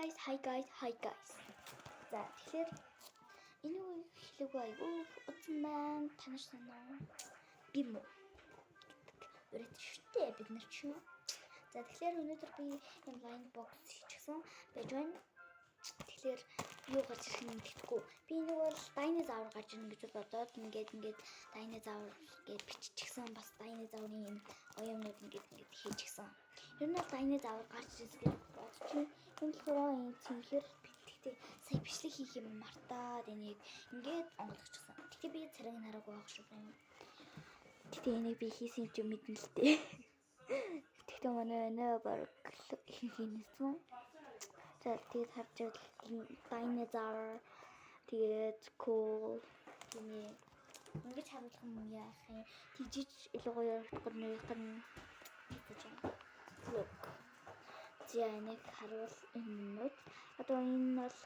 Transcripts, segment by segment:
Hi guys. За тэгэхээр энэ үе хэлэг айгүй утсан маань танаш санаа. Би мө. Үрээд шүтээ бид нар ч юм. За тэгэхээр өнөөдөр би юм line box хийчихсэн байж байна. Тэгэхээр юу гарч ирэх нь мэдхгүй. Би нэг бол дайнозавр гарч ирнэ гэж бодоод ингээд дайнозавр гэж биччихсэн. Бас дайнозаврын энэ оюунууд ингээд хийчихсэн. Ер нь бол дайнозавр гарч ирсэн гэж бодчих. Энэ болохоор энэ цэнхэр битгтэй сая бичлэг хийх юм мартаад энийг ингээд онгойлгочихсон. Тэгтээ би царайг хараагүй байх шүү байна. Тэгтээ энийг би хийсэн юм чи мэднэ л дээ. Тэгтээ манай нөө баг хийхнэсэн. За тэгээд харж байгаа dinosaur тэгээд cool гинэ ингэж харуулах юм яах юм тийжиж илүү гоё ярагдах нь гэж байна. Look. За нэг харуул энэ одоо энэ бол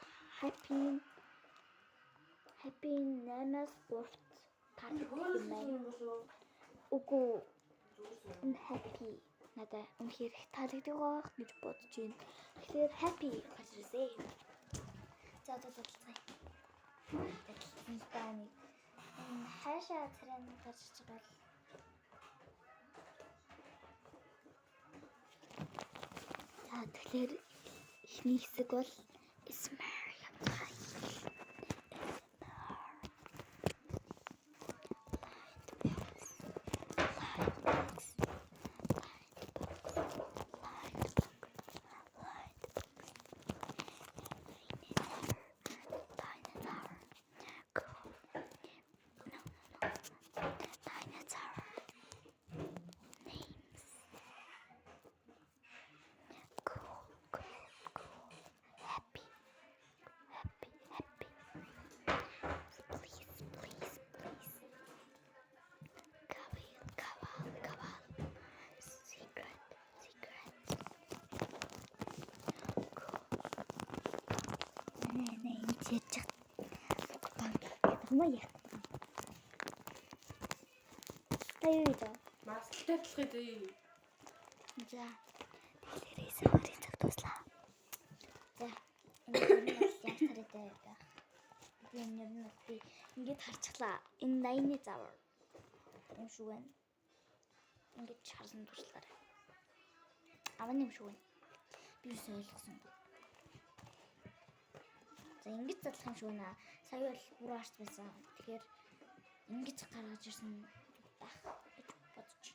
happy nanas sport part юм байна. Үгүй энэ happy надад үнэхээр их таалагддаг байх гэж бодож байна. Тэгэхээр happy гарч ирсэн. За цай. Таны хаашаа царай гарч иж байгаа л. За тэгэхээр эхний хэсэг бол Таяа. Мастай болох үү? За. Тэгэхээр саварын цаг туслаа. За. Энэ яг царайтай байх. Би ингээд харчихлаа. Энэ 80-ны завар. Юм шүү байна. Ингээд харсан туршлаарай. Аван юм шүү байна. Би юу ойлгосон. За ингэж задлах юм шүү наа. Сая бол бүр арт байсан. Тэгэхээр ингэж гаргаж ирсэн байх гэж бодож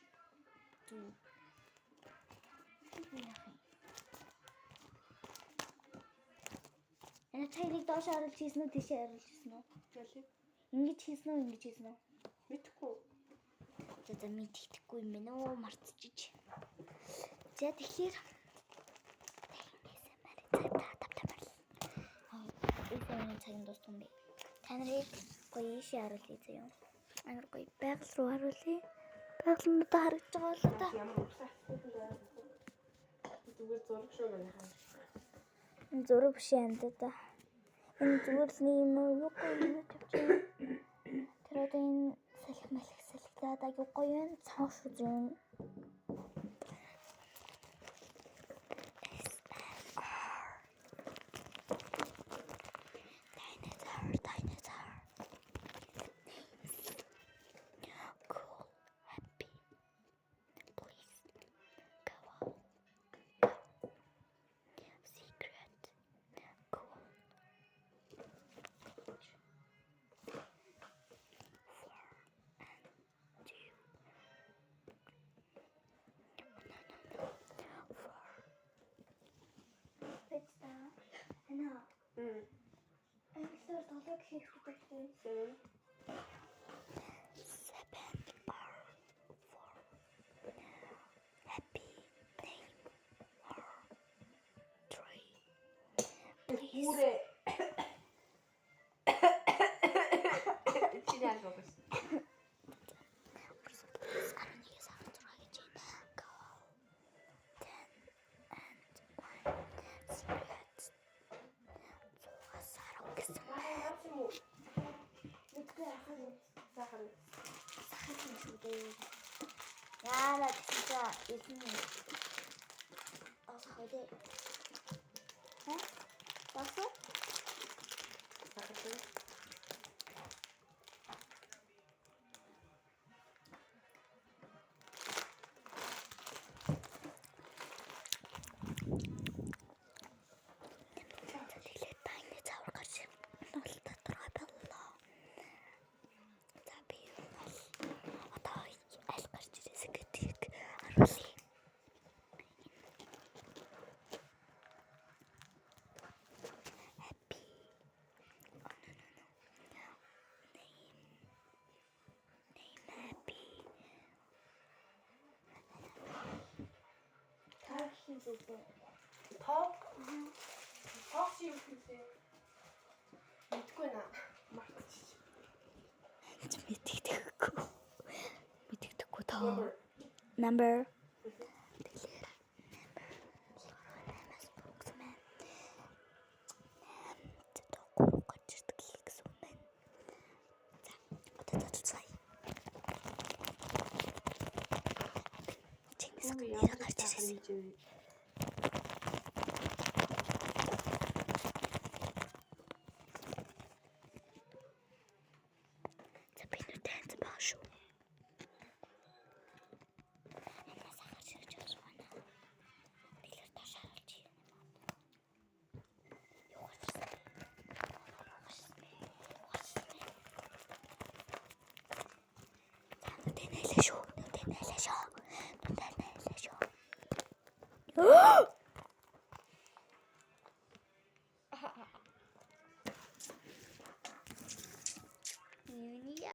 байна. Энэ цайрыг доош оруулж хийсэн үү, тийшээ оруулж хийсэн үү? Ялиг. Ингэж хийсэн үү? Мэдхгүй. За мэдхгүй юм байна уу, мартчихж. За тэгэхээр энэ цагийн дуустсан би. Та нарыг гоё ийшээ харуулъя заяа. Амар гоё байгаль руу харуулъя. Байгаль нь одоо харагдаж байгаа л да. Ямар усаахгүй байна. Зүгээр зураг шүү манай хаа. Энэ зураг биш юм да. Энэ зүгээр л юм юу гоё тавьчих. Тэр одоо энэ салхилаад аюу гоё юм цааш үзэн. Англиар толгой хийх хэрэгтэй. 7 bar 4 happy name or 3 Хүрээ. Чиний аль болох. Яна 진짜 예수님 어서 어디? 어? Топ. Топ юм хэлээ. Мэдгүй наа. Мартчих. Мэддэггүй тоо. Number. Нэрэ гарч ирсэн. За би нүд таньд баг шүү. Амнаас гарч ирж байна. Билэр таш харж юм. Юу гарч ирсэн? Нүдэн нэлээ шүү.